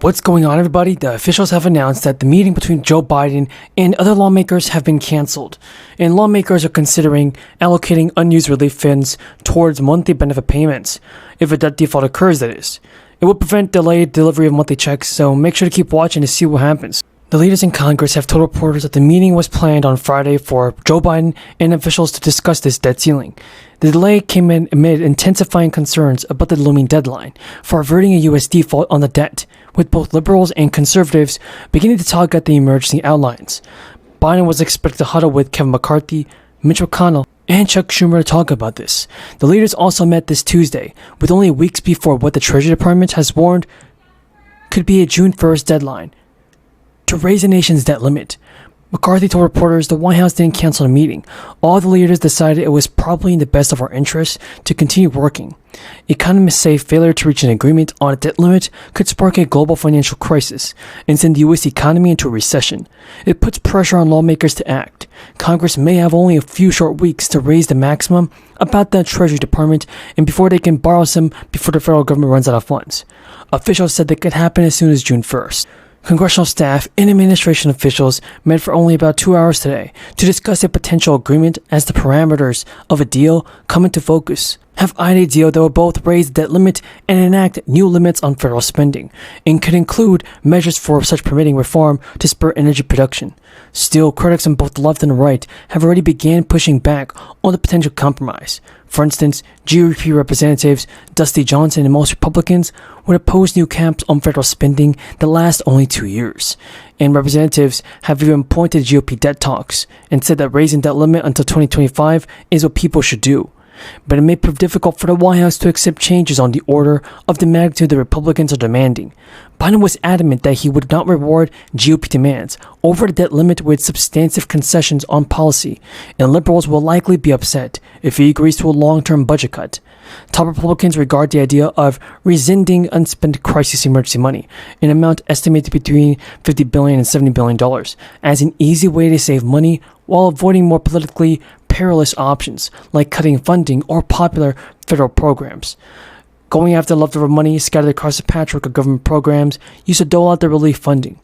What's going on, everybody? The officials have announced that the meeting between Joe Biden and other lawmakers have been canceled, and lawmakers are considering allocating unused relief funds towards monthly benefit payments, if a debt default occurs, that is. It will prevent delayed delivery of monthly checks, so make sure to keep watching to see what happens. The leaders in Congress have told reporters that the meeting was planned on Friday for Joe Biden and officials to discuss this debt ceiling. The delay came in amid intensifying concerns about the looming deadline for averting a U.S. default on the debt, with both liberals and conservatives beginning to tug at the emergency outlines. Biden was expected to huddle with Kevin McCarthy, Mitch McConnell, and Chuck Schumer to talk about this. The leaders also met this Tuesday, with only weeks before what the Treasury Department has warned could be a June 1st deadline to raise the nation's debt limit. McCarthy told reporters the White House didn't cancel the meeting. All the leaders decided it was probably in the best of our interests to continue working. Economists say failure to reach an agreement on a debt limit could spark a global financial crisis and send the U.S. economy into a recession. It puts pressure on lawmakers to act. Congress may have only a few short weeks to raise the maximum about the Treasury Department and before they can borrow some before the federal government runs out of funds. Officials said that could happen as soon as June 1st. Congressional staff and administration officials met for only about 2 hours today to discuss a potential agreement as the parameters of a deal come into focus. Have eyed a deal that will both raise the debt limit and enact new limits on federal spending, and could include measures for such permitting reform to spur energy production. Still, critics on both the left and the right have already began pushing back on the potential compromise. For instance, GOP representatives Dusty Johnson and most Republicans would oppose new caps on federal spending that last only 2 years. And representatives have even pointed to GOP debt talks and said that raising that limit until 2025 is what people should do. But it may prove difficult for the White House to accept changes on the order of the magnitude the Republicans are demanding. Biden was adamant that he would not reward GOP demands over the debt limit with substantive concessions on policy, and liberals will likely be upset if he agrees to a long-term budget cut. Top Republicans regard the idea of rescinding unspent crisis emergency money, an amount estimated between $50 billion and $70 billion, as an easy way to save money while avoiding more politically perilous options like cutting funding or popular federal programs. Going after leftover money scattered across a patchwork of government programs used to dole out the relief funding.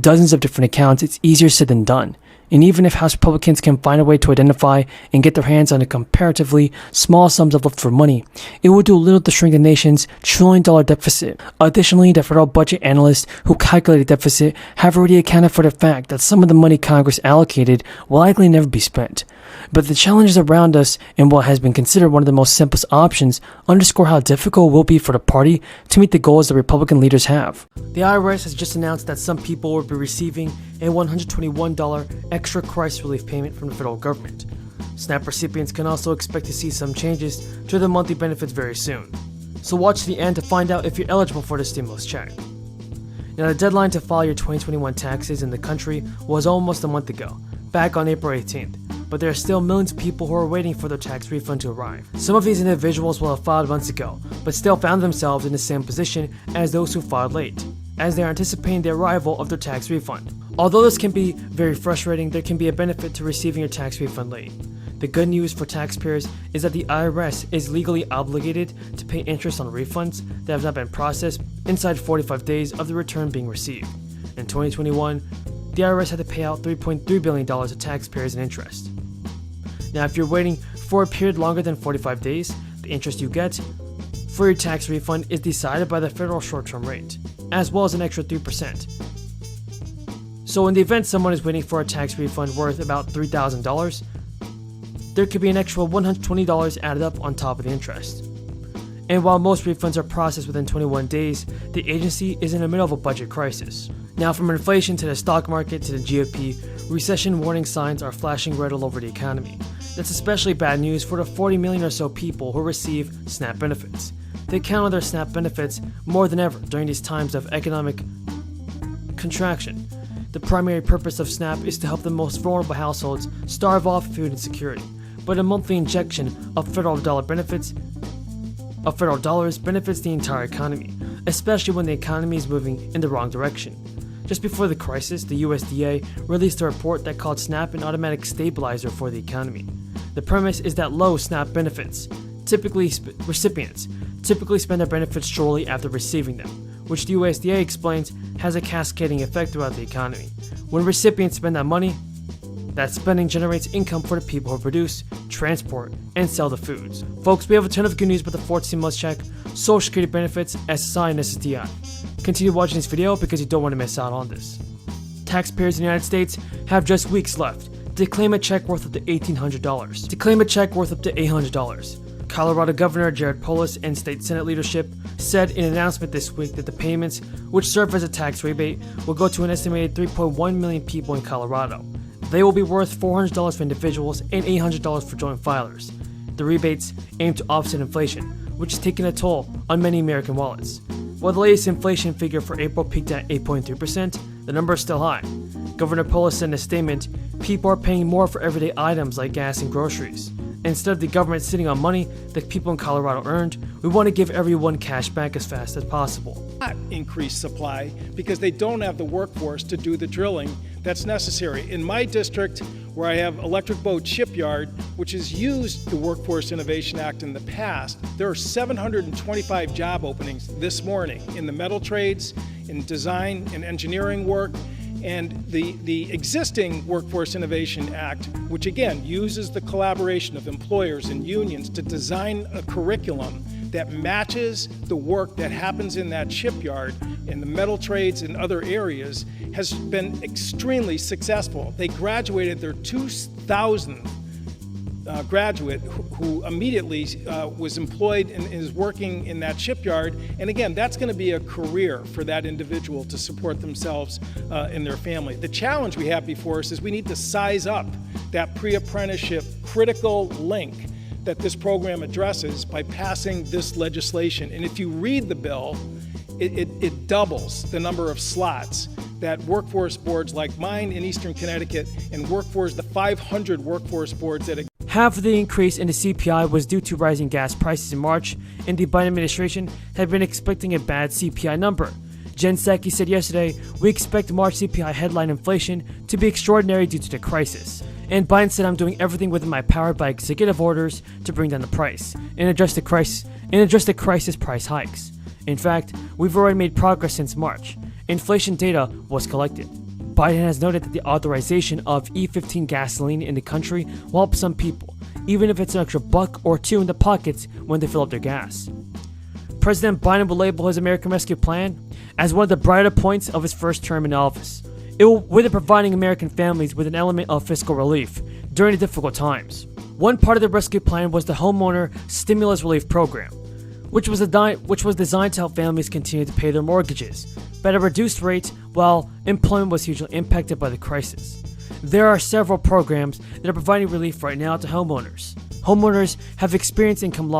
Dozens of different accounts, it's easier said than done. And even if House Republicans can find a way to identify and get their hands on a comparatively small sums of leftover money, it will do little to shrink the nation's trillion-dollar deficit. Additionally, the federal budget analysts who calculate the deficit have already accounted for the fact that some of the money Congress allocated will likely never be spent. But the challenges around us and what has been considered one of the most simplest options underscore how difficult it will be for the party to meet the goals the Republican leaders have. The IRS has just announced that some people will be receiving a $121 extra crisis relief payment from the federal government. SNAP recipients can also expect to see some changes to their monthly benefits very soon. So watch the end to find out if you're eligible for the stimulus check. Now, the deadline to file your 2021 taxes in the country was almost a month ago, back on April 18th. But there are still millions of people who are waiting for their tax refund to arrive. Some of these individuals will have filed months ago, but still found themselves in the same position as those who filed late, as they are anticipating the arrival of their tax refund. Although this can be very frustrating, there can be a benefit to receiving your tax refund late. The good news for taxpayers is that the IRS is legally obligated to pay interest on refunds that have not been processed inside 45 days of the return being received. In 2021, the IRS had to pay out $3.3 billion to taxpayers in interest. Now, if you're waiting for a period longer than 45 days, the interest you get for your tax refund is decided by the federal short-term rate, as well as an extra 3%. So in the event someone is waiting for a tax refund worth about $3,000, there could be an extra $120 added up on top of the interest. And while most refunds are processed within 21 days, the agency is in the middle of a budget crisis. Now, from inflation to the stock market to the GOP, recession warning signs are flashing red all over the economy. That's especially bad news for the 40 million or so people who receive SNAP benefits. They count on their SNAP benefits more than ever during these times of economic contraction. The primary purpose of SNAP is to help the most vulnerable households starve off food insecurity, but a monthly injection of federal dollars benefits the entire economy, especially when the economy is moving in the wrong direction. Just before the crisis, the USDA released a report that called SNAP an automatic stabilizer for the economy. The premise is that low SNAP benefits recipients typically spend their benefits shortly after receiving them, which the USDA explains has a cascading effect throughout the economy. When recipients spend that money, that spending generates income for the people who produce, transport, and sell the foods. Folks, we have a ton of good news about the 4th stimulus check, Social Security benefits, SSI, and SSDI. Continue watching this video because you don't want to miss out on this. Taxpayers in the United States have just weeks left to claim a check worth up to $1,800, to claim a check worth up to $800. Colorado Governor Jared Polis and state Senate leadership said in an announcement this week that the payments, which serve as a tax rebate, will go to an estimated 3.1 million people in Colorado. They will be worth $400 for individuals and $800 for joint filers. The rebates aim to offset inflation, which is taking a toll on many American wallets. While the latest inflation figure for April peaked at 8.3%, the number is still high. Governor Polis said in a statement, people are paying more for everyday items like gas and groceries. Instead of the government sitting on money that people in Colorado earned, we want to give everyone cash back as fast as possible. Not increase supply because they don't have the workforce to do the drilling that's necessary. In my district, where I have Electric Boat Shipyard, which has used the Workforce Innovation Act in the past, there are 725 job openings this morning in the metal trades, in design and engineering work. And the existing Workforce Innovation Act, which again uses the collaboration of employers and unions to design a curriculum that matches the work that happens in that shipyard, in the metal trades and other areas, has been extremely successful. They graduated their 2,000th graduate who immediately was employed and is working in that shipyard. And again, that's going to be a career for that individual to support themselves and their family. The challenge we have before us is we need to size up that pre-apprenticeship critical link that this program addresses by passing this legislation. And if you read the bill, it doubles the number of slots that workforce boards like mine in Eastern Connecticut and the 500 workforce boards that half of the increase in the CPI was due to rising gas prices in March, and the Biden administration had been expecting a bad CPI number. Jen Psaki said yesterday, "We expect March CPI headline inflation to be extraordinary due to the crisis." And Biden said, "I'm doing everything within my power by executive orders to bring down the price and address the crisis price hikes." In fact, we've already made progress since March. Inflation data was collected. Biden has noted that the authorization of E15 gasoline in the country will help some people, even if it's an extra $1 or $2 in the pockets when they fill up their gas. President Biden will label his American Rescue Plan as one of the brighter points of his first term in office. It will, with it providing American families with an element of fiscal relief during the difficult times. One part of the rescue plan was the homeowner stimulus relief program, which was designed to help families continue to pay their mortgages, but at a reduced rate while employment was hugely impacted by the crisis. There are several programs that are providing relief right now to homeowners. Homeowners have experienced income loss